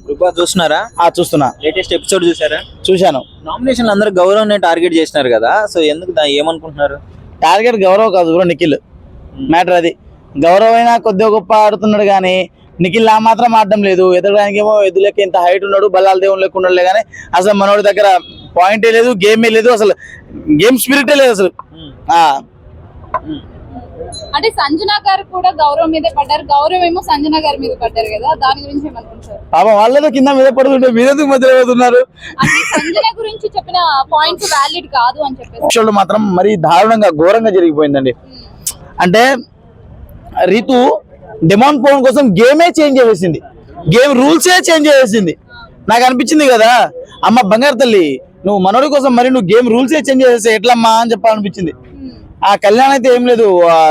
Big boss చూస్తున్నారా? చూస్తున్నా. Latest episode చూసారా? చూశాను. నామినేషన్ అందరూ గౌరవ్ టార్గెట్ చేసినారు కదా, సో ఎందుకు ఏమనుకుంటున్నారు? టార్గెట్ గౌరవ్ కాదు బ్రో, నిఖిల్ మ్యాటర్. అది గౌరవ్ అయినా కొద్దిగా గొప్ప ఆడుతున్నాడు కానీ నిఖిల్ ఆ మాత్రం ఆడడం లేదు. ఎదగడానికి ఏమో ఎదులకి ఇంత హైట్ ఉన్నాడు, బల్లాల దేవుని లెక్క ఉన్నాడులే కానీ అసలు మనోడి దగ్గర పాయింటే లేదు, గేమే లేదు, అసలు గేమ్ స్పిరిటే లేదు అసలు. అంటే సంజన గారు కూడా గౌరవ్ మీద పడ్డారు, గౌరవ్ ఏమో సంజన గారి మీద పడ్డారు కదా, దాని గురించి ఏమనుకుంటారు? పాపం వాళ్ళతో కింద మీద పడుతుంటే మీరెందుకు మధ్యలో పోతున్నారు? అంటే సంజన గురించి చెప్పిన పాయింట్స్ వ్యాలిడ్ కాదు అని చెప్పేసి మాత్రం మరి దారుణంగా ఘోరంగా జరిగిపోయిందండి. అంటే రీతు డిమాండ్ పోవడం కోసం గేమే చేంజ్ చేసేసింది, గేమ్ రూల్సే చేంజ్ చేసేసింది. నాకు అనిపించింది కదా, అమ్మ బంగారు తల్లి నువ్వు మనోడి కోసం మరి నువ్వు గేమ్ రూల్సే చేంజ్ చేసేసి ఎట్లమ్మా అని చెప్పాలనిపించింది. ఆ కళ్యాణ్ అయితే ఏం లేదు,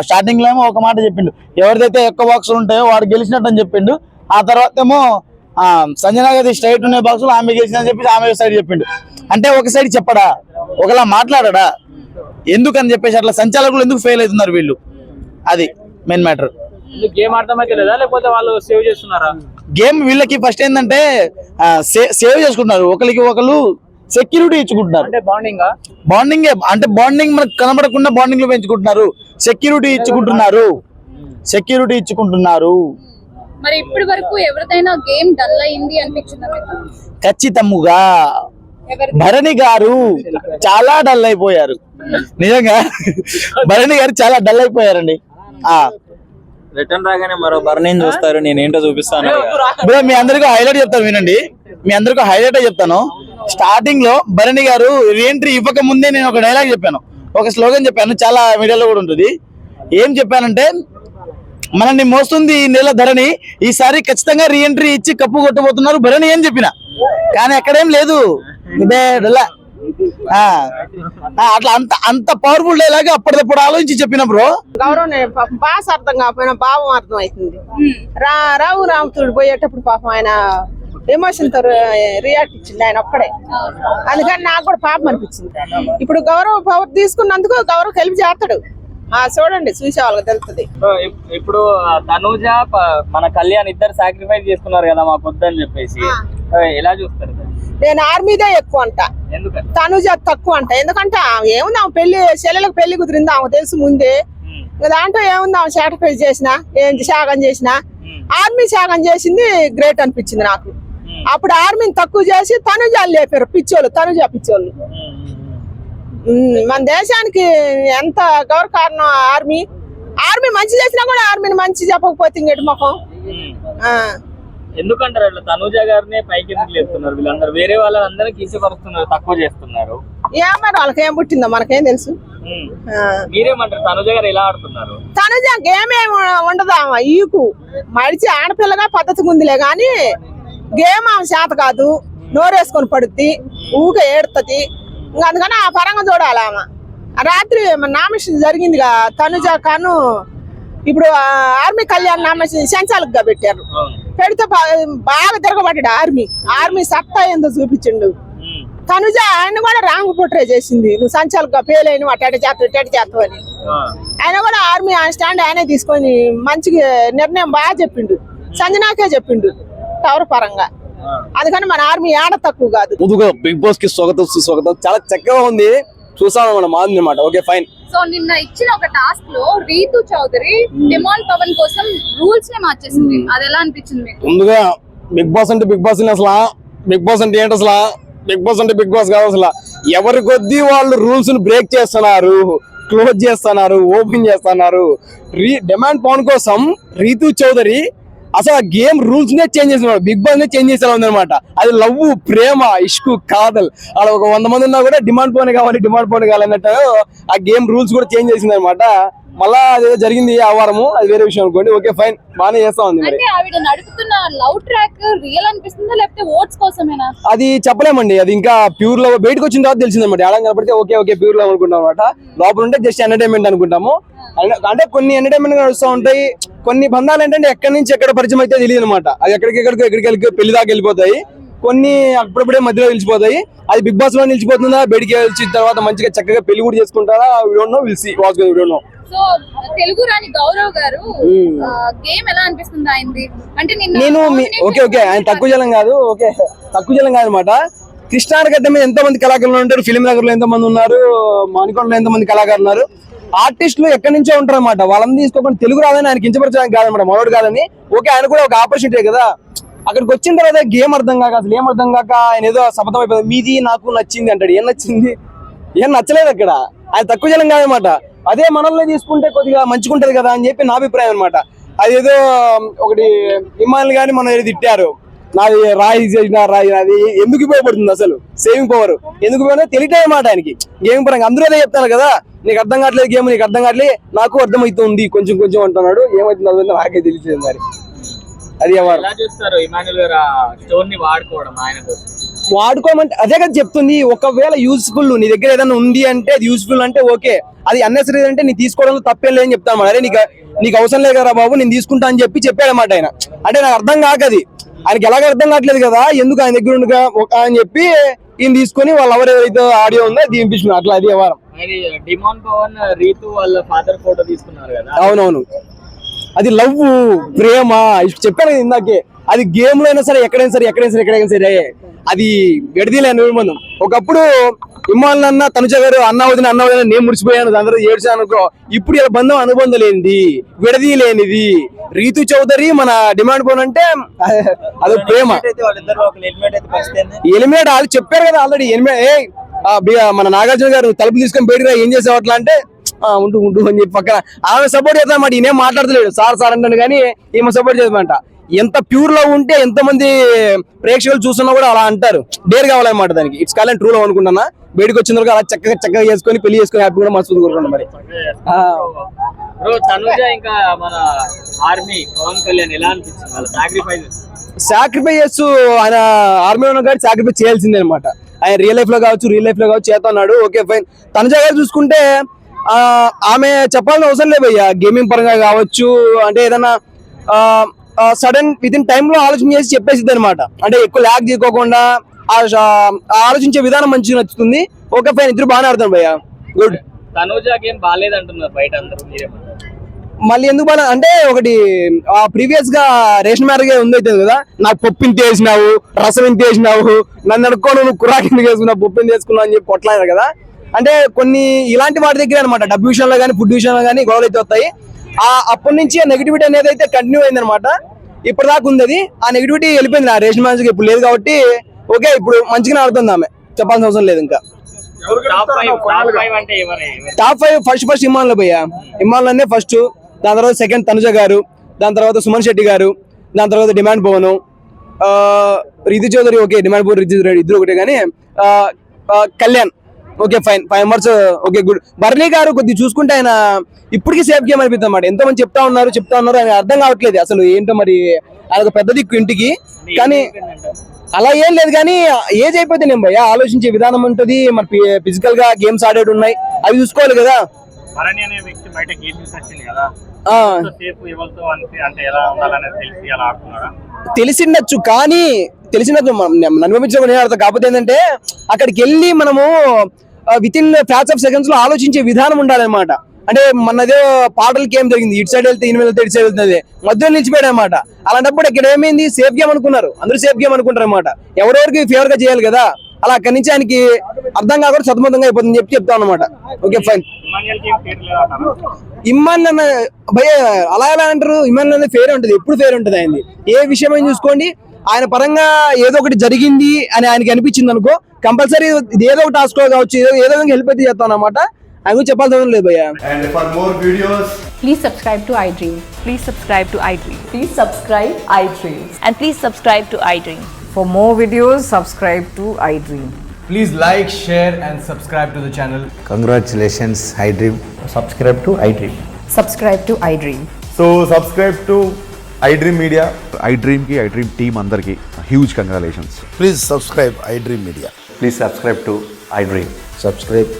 స్టార్టింగ్ లో ఏమో ఒక మాట చెప్పిండు, ఎవరిదైతే ఎక్కువ బాక్సులు ఉంటాయో వాడు గెలిచినట్టు అని చెప్పిండు. ఆ తర్వాత ఏమో సంజన గారి స్ట్రైట్ ఉన్న బాక్సులు ఆమె గెలిచిందని చెప్పి ఆమె సైడ్ చెప్పిండు. అంటే ఒక సైడ్ చెప్పడా, ఒకలా మాట్లాడా, ఎందుకని చెప్పేసి అట్లా సంచాలకులు ఎందుకు ఫెయిల్ అవుతున్నారు వీళ్ళు, అది మెయిన్ మ్యాటర్. గేమ్ అర్థమైతే లేదా లేకపోతే వాళ్ళు సేవ్ చేస్తున్నారా? గేమ్ వీళ్ళకి ఫస్ట్ ఏంటంటే సేవ్ చేసుకుంటున్నారు, ఒకరికి ఒకరు సెక్యూరిటీ ఇచ్చుకుంటున్నారు. అంటే బాండింగ్ అంటే బాండింగ్ మనకు కనబడకుండా బాండింగ్ లో పెంచుకుంటున్నారు, సెక్యూరిటీ ఇచ్చుకుంటున్నారు. మరి ఇప్పటి వరకు ఎవరిదైనా గేమ్ డల్ అయింది అనిపించిందా మీకు? ఖచ్చితంగా భరణి గారు చాలా డల్ అయిపోయారు, నిజంగా భరణి గారు చాలా డల్ అయిపోయారండి. రిటర్న్ రాగానే మరో బర్ణిని చూస్తారు, నేనేంటో చూపిస్తాను. బ్రో మీ అందరికీ హైలైట్ చెప్తాను వినండి, మీ అందరికీ హైలైట్ చెప్తాను. స్టార్టింగ్ లో భరణి గారు రీఎంట్రీ ఇవ్వక ముందే నేను ఒక డైలాగ్ చెప్పాను, ఒక స్లోగన్ చెప్పాను, చాలా మీడియాలో కూడా ఉంటుంది. ఏం చెప్పానంటే, మనల్ని మోస్తుంది ఈ నెల ధరణి, ఈసారి ఖచ్చితంగా రీఎంట్రీ ఇచ్చి కప్పు కొట్టబోతున్నారు భరణి అని చెప్పిన. కానీ అక్కడేం లేదు, ఇదే అట్లా అంత పవర్ఫుల్ డైలాగ్ అప్పటిదప్పుడు ఆలోచించి చెప్పిన బ్రో. గౌరవం భాష అర్థం కాకపోయినా భావం అర్థం అవుతుంది. రాముతుడు పోయేటప్పుడు పాపం ఆయన ఎమోషన్ తో రియాక్ట్ ఇచ్చింది ఆయన ఒక్కడే, అందుకని నాకు కూడా పాపం అనిపించింది. ఇప్పుడు గౌరవ పవర్ తీసుకున్నందుకు గౌరవ్ హెల్ప్ చేస్తాడు, చూడండి చూసే వాళ్ళకి తెలుస్తుంది. ఇప్పుడు తనూజ మన కళ్యాణ్ ఇద్దరు సాక్రిఫైస్ చేసుకున్నారు కదా మాకు వద్దని చెప్పేసి, ఎలా చూస్తారు? నేను ఆర్మీదే ఎక్కువ అంట, తనూజ తక్కువ అంట. ఎందుకంటే ఏముంది ఆమె పెళ్లి చెల్లెలకు పెళ్లి కుదిరింది ఆమె తెలుసు ముందే, దాంట్లో ఏముంది ఆమె సాక్రిఫైస్ చేసినా ఏంటి త్యాగం చేసినా, ఆర్మీ త్యాగం చేసింది గ్రేట్ అనిపించింది నాకు. అప్పుడు ఆర్మీని తక్కువ చేసి తనుజాలు లేపారు పిచ్చోళ్ళు, తనుజ పిచ్చోళ్ళు. మన దేశానికి ఎంత గౌరవ కారణం ఆర్మీ. ఆర్మీ మంచి చేసినా కూడా ఆర్మీని మంచి చెప్పకపోతే ఇంకేటి ముఖం. ఎందుకంటారు అట్లా తనూజ గారినే పైకి ఎందుకు లేపుతున్నారు వీళ్ళందరూ? వేరే వాళ్ళందరూ కించపరుస్తున్నారు, తక్కువ చేస్తున్నారు. ఏమన్నారు వాళ్ళకి ఏం పుట్టిందో మనకేం తెలుసు. మీరేమంటారు తనూజ గారు ఎలా ఆడుతున్నారు? తనుజ గేమ్ ఏమి ఉండదు, ఈకు మడిచి ఆడపిల్లగా పద్ధతిగా ఉందిలే గాని గేమ్ ఆమె చేత కాదు, నోరేసుకొని పడుద్ది, ఊక ఏడుతుంది. ఇంకా అందుకని ఆ పరంగా చూడాలి. ఆమె రాత్రి నామినేషన్ జరిగిందిగా తనుజ కాను, ఇప్పుడు ఆర్మీ కళ్యాణ్ నామినేషన్ సంచాలకుగా పెట్టారు. పెడితే బాగా తిరగబడ్డాడు ఆర్మీ సత్తా ఏందో చూపించిండు. తనుజ ఆయన కూడా రాంగ్ పోట్రే చేసింది, నువ్వు సంచాలకుగా ఫెయిల్ అయిన అటు చేస్తావు అని. ఆయన కూడా ఆర్మీ ఆయన స్టాండ్ ఆయనే తీసుకొని మంచిగా నిర్ణయం బాగా చెప్పిండు, సంజనాకే చెప్పిండు టవర్ పరంగా. అందుకని మన ఆర్మీ ఆడ తక్కువ కాదు. ముందుగా బిగ్ బాస్ కి స్వాగతం, చాలా చక్కగా ఉంది, చూసాను మన మాది అనమాట. Okay fine. సో నిన్న ఇచ్చిన ఒక టాస్క్ లో రీతు చౌదరి డిమాండ్ పవన్ కోసం రూల్స్ నే మార్చేసింది, అది ఎలా అనిపించింది మీకు? ముందుగా బిగ్ బాస్ అంటే బిగ్ బాస్ అసలు బిగ్ బాస్ అంటే ఏంటి అసలు? బిగ్ బాస్ అంటే బిగ్ బాస్ కాదు అసలు. ఎవరి కొద్దీ వాళ్ళు రూల్స్ ని బ్రేక్ చేస్తున్నారు, క్లోజ్ చేస్తున్నారు, ఓపెన్ చేస్తున్నారు. డిమాండ్ పవన్ కోసం రీతు చౌదరి అసలు ఆ గేమ్ రూల్స్ నే చేంజ్ చేస్తున్నారు, బిగ్ బాస్ నే చేంజ్ చేసేలా ఉందన్నమాట. అది లవ్, ప్రేమ, ఇష్కు, కాదల్ అలా ఒక 100 మంది ఉన్నా కూడా డిమాండ్ పవన్ కావాలి అన్నట్టు ఆ గేమ్ రూల్స్ కూడా చేంజ్ చేసింది అనమాట. మళ్ళా అదేదో జరిగింది ఆ వారము, అది వేరే విషయం అనుకోండి. ఓకే ఫైన్, బాగానే చేస్తా ఉంది. మరి ఆవిడ నడుపుతున్న లవ్ ట్రాక్ రియల్ అనిపిస్తుందా లేకపోతే ఓట్స్ కోసమేనా అది చెప్పలేమండి. అది ఇంకా ప్యూర్ లవ్ బయటకు వచ్చిన తర్వాత తెలిసిందన్నమాట. ఆడం కనపడితే ఓకే ప్యూర్ లవ్ అనుకుంటాం అనమాట. లోపల ఉంటే జస్ట్ ఎంటర్టైన్మెంట్ అనుకుంటాము. అంటే కొన్ని ఎంటర్టైన్మెంట్ నడుస్తూ ఉంటాయి, కొన్ని బంధాలు ఏంటంటే ఎక్కడి నుంచి ఎక్కడ పరిచయం అయితే తెలియదు అనమాట. అది ఎక్కడికి పెళ్లి దాకా వెళ్ళిపోతాయి, కొన్ని అప్పుడప్పుడే మధ్యలో నిలిచిపోతాయి. అది బిగ్ బాస్ లో నిలిచిపోతుందా, బయటికి వచ్చిన తర్వాత మంచిగా చక్కగా పెళ్లి కూడా చేసుకుంటారా, we don't know, we'll see, watch the video now. So Telugu రాని గౌరవ్ గారు గేమ్ ఎలా అనిపిస్తుంది ఆయనది అంటే నేను ఓకే ఆయన తక్కువ జలం కాదు అనమాట. కృష్ణానగడ్డ మీద ఎంతో మంది కళాకారులు ఉంటారు, ఫిలిం నగర్ లో ఎంతో మంది ఉన్నారు, మానికొండలో ఎంతో మంది కళాకారులు ఉన్నారు, ఆర్టిస్టులు ఎక్కడి నుంచో ఉంటారు అనమాట. వాళ్ళని తీసుకోకుండా తెలుగు రాదని ఆయన కించపరచడానికి కాదనమాట, మనోడు కాదని. ఓకే, ఆయన కూడా ఒక ఆపర్చునిటీ కదా. అక్కడికి వచ్చిన తర్వాత గేమ్ అర్థం కాక, అసలు ఏం అర్థం కాక ఆయన ఏదో సబతం అయిపోయింది. మీది నాకు నచ్చింది అంటాడు. ఏం నచ్చింది? ఏం నచ్చలేదు అక్కడ. ఆయన తక్కువ జనం కాదనమాట. అదే మనల్ని తీసుకుంటే కొద్దిగా మంచిగుంటది కదా అని చెప్పి నా అభిప్రాయం అనమాట. అదేదో ఒకటి విమానాలు కానీ మనం ఏదో తిట్టారు, నాది రాయి చేసిన రాయి, అది ఎందుకు ఉపయోగపడుతుంది అసలు? సేవింగ్ పవర్ ఎందుకు ఉపయోగపడుతుంది తెలియటే అనమాట ఆయనకి. గేమ్ పరంగా అందరూ అదే చెప్తాను కదా, నీకు అర్థం కావట్లేదు గేమ్, నీకు అర్థం కావట్లేదు, నాకు అర్థమవుతుంది కొంచెం కొంచెం అంటున్నాడు. ఏమవుతుంది అర్థం నాకే తెలియదు మరి. అది ఎలా చూస్తారు ఇమాన్యుల్ గారు స్టోన్ ని వాడుకోవడం ఆయన కోసం? వాడుకోమంటే అదే కదా చెప్తుంది. ఒకవేళ యూస్ఫుల్ నీ దగ్గర ఏదైనా ఉంది అంటే అది యూస్ఫుల్ అంటే ఓకే, అది అన్నెసరీ అంటే నీ తీసుకోవడంలో తప్పేం లేదని చెప్తాను. అరే నీకు అవసరం లేదు కదా బాబు, నేను తీసుకుంటా అని చెప్పాడన్నమాట ఆయన. అంటే నాకు అర్థం కాకది, ఆయనకి ఎలాగ అర్థం కావట్లేదు కదా, ఎందుకు ఆయన దగ్గర ఉండగా అని చెప్పి ఈయన తీసుకొని వాళ్ళు ఎవరైతే ఆడియో ఉందో తీపించుకున్నారు. అట్లా అది వ్యవహారం. డిమాండ్ పవన్ రీతు వాళ్ళ ఫాదర్ ఫోటో తీసుకున్నారు కదా. అవునవును, అది లవ్ ప్రేమ చెప్పాను కదా ఇందాకే. అది గేమ్ లో అయినా సరే, ఎక్కడైనా సరే అది విడదీలేని అనుబంధం. ఒకప్పుడు ఇమ్మాన్ అన్న తనుజ గారు అన్న వదిన నేను ముడిచిపోయాను, అందరూ ఏడ్చాను అనుకో. ఇప్పుడు ఇలా బంధం అనుబంధం లేనిది, విడదీలేనిది. రీతు చౌదరి మన డిమాండ్ పవన్ అంటే అది ప్రేమ. ఎలిమినేట్ వాళ్ళు చెప్పారు కదా ఆల్రెడీ. మన నాగార్జున గారు తలుపు తీసుకొని బయటకు ఏం చేసావు అట్లా అంటే ఉంటూ అని చెప్పి పక్కన ఆమె సపోర్ట్ చేద్దామంట. ఈయనేం మాట్లాడతలేడు, సార్ అంటాను కానీ ఈమె సపోర్ట్ చేద్దామంట. ఎంత ప్యూర్ లవ్ ఉంటే ఎంత మంది ప్రేక్షకులు చూస్తున్నా కూడా అలా అంటారు. డేర్ కావాలన్నమాట దానికి. It's call and true love అనుకుంటున్నా. బయటకు వచ్చిన తర్వాత అలా చక్కగా చేసుకొని పెళ్లి చేసుకొని హ్యాపీ కూడా మనసు కోరుకుంటాం. మరి తనుజ ఇంకా మన ఆర్మీ పవన్ కళ్యాణ్ ఎలా అనిపించింది వాళ్ళ సాక్రిఫైస్? ఆయన ఆర్మీలో ఉన్న కానీ సాక్రిఫైస్ చేయాల్సిందే అనమాట. ఆయన రియల్ లైఫ్ లో కావచ్చు చేస్తున్నాడు. Okay fine. తనుజ గారు చూసుకుంటే ఆమె చెప్పాల్సిన అవసరం లేదు భయ్య. గేమింగ్ పరంగా కావచ్చు, అంటే ఏదైనా సడన్ విత్ ఇన్ టైమ్ లో ఆలోచన చేసి చెప్పేసిద్ది అనమాట. అంటే ఎక్కువ ల్యాగ్ చేయకోకుండా ఆలోచించే విధానం మంచిగా నచ్చుతుంది. ఓకే ఫైన్, ఇద్దరు బాగానే ఆడతాను భయ్య. గుడ్. తనుజ గేమ్ బాగాలేదంటున్నారు బయట అందరూ, మళ్ళీ ఎందుకు బాగా అంటే ఒకటి ప్రీవియస్ గా రేషన్ మ్యారేజ్ ఉంది కదా, నాకు పప్పు ఇంత వేసినావు, రసం ఇంత వేసినావు, నన్ను అడుక్కోను, నువ్వు కురాకి ఎందుకు వేసుకున్నావు, పప్పు ఇంత వేసుకున్నావు అని చెప్పి కొట్లాడారు కదా. అంటే కొన్ని ఇలాంటి వాటి దగ్గర అనమాట, డబ్బు విషయంలో కానీ ఫుడ్ విషయంలో కానీ గొడవలు అయితే వస్తాయి. అప్పటి నుంచి ఆ నెగిటివిటీ అనేది అయితే కంటిన్యూ అయింది అనమాట. ఇప్పుడు దాకా ఉంది అది. ఆ నెగిటివిటీ వెళ్ళిపోయింది. ఆ రేషన్ మ్యారేజ్ ఇప్పుడు లేదు కాబట్టి ఓకే, ఇప్పుడు మంచిగానే ఆడుతుంది ఆమె, చెప్పాల్సిన అవసరం లేదు. ఇంకా టాప్ 5 ఫస్ట్ ఇమాన్లో పోయా. ఇమాన్లోనే ఫస్ట్, దాని తర్వాత సెకండ్ తనుజ గారు, దాని తర్వాత సుమన్ శెట్టి గారు, దాని తర్వాత Demon Pavan, Ritu Chowdary. Okay, Demon Pavan Ritu ఇద్దరు ఒకటే. కానీ Kalyan okay fine, 5 members okay good. బర్నీ గారు కొద్దిగా చూసుకుంటే ఆయన ఇప్పటికీ సేఫ్ గేమ్ అనిపిస్తుంది అన్నమాట. ఎంతో మంది చెప్తా ఉన్నారు ఆయన అర్థం కావట్లేదు అసలు ఏంటో. మరి ఆయన పెద్ద దిక్కు ఇంటికి, కానీ అలా ఏం లేదు. కానీ ఏజ్ అయిపోతే నేను భయ్యా ఆలోచించే విధానం ఉంటుంది. మరి ఫిజికల్ గా గేమ్స్ ఆడేటి ఉన్నాయి, అవి చూసుకోవాలి కదా. తెలిసిండొచ్చు, కానీ నన్ను పంపించడం నేను అర్థం. కాకపోతే ఏంటంటే అక్కడికి వెళ్ళి మనము with in fraction of seconds లో ఆలోచించే విధానం ఉండాలన్నమాట. అంటే మనదే పాటలకి ఏం జరిగింది, ఇటు సైడ్ వెళ్తే ఇటు వెళ్తే ఇటు సైడ్ వెళ్తుంది, మధ్యలో నిలిచిపోయాడు అనమాట. అలాంటప్పుడు ఇక్కడ ఏమైంది, సేఫ్ గేమ్ అనుకున్నారు, అందరూ సేఫ్ గేమ్ అనుకుంటారు అనమాట. ఎవరెవరికి ఫేవర్ గా చేయాలి కదా. అలా అక్కడి నుంచి ఆయనకి అర్థం కాకుండా సతమతంగా అయిపోతుంది చెప్తాం అనమాట. Okay fine. ఇమ్మాన్ అన్న భయ అలా ఎలా అంటారు, ఇమ్మాన్ అనే ఫేర్ ఉంటుంది, ఎప్పుడు ఫేర్ ఉంటుంది ఆయనది. ఏ విషయమైనా చూసుకోండి, ఆయన పరంగా ఏదో ఒకటి జరిగింది అని ఆయనకి అనిపించింది అనుకో, కంపల్సరీ ఏదో ఒక టాస్క్ లో కావచ్చు, ఏదో హెల్ప్ అయితే చేస్తాం అనమాట. ఆయన గురించి చెప్పాల్సిన లేదు భయ్యా. And for more videos, please subscribe to iDream. Please subscribe to iDream. Please subscribe iDream. And please subscribe to iDream. For more videos, subscribe to iDream. please like, share and subscribe to the channel. Congratulations, iDream. Subscribe to iDream. Subscribe to iDream. So subscribe to iDream Media. iDream ki iDream team andarki huge congratulations. Please subscribe iDream Media. Please subscribe to iDream. Subscribe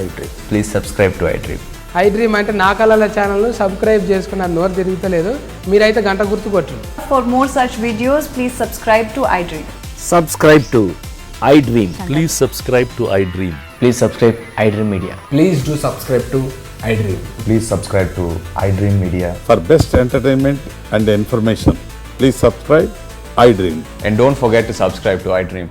iDream. Please subscribe to iDream. iDream అంటే నా కళల channel subscribe చేసుకున్న నోరు తిరుగుతలేదు, మీరైతే గంట గుర్తు కొట్టండి. For more such videos, please subscribe to iDream. Subscribe to iDream. Please subscribe to iDream. Please subscribe iDream Media. Please do subscribe to iDream. Please subscribe to iDream Media. For best entertainment and information, please subscribe iDream. And don't forget to subscribe to iDream.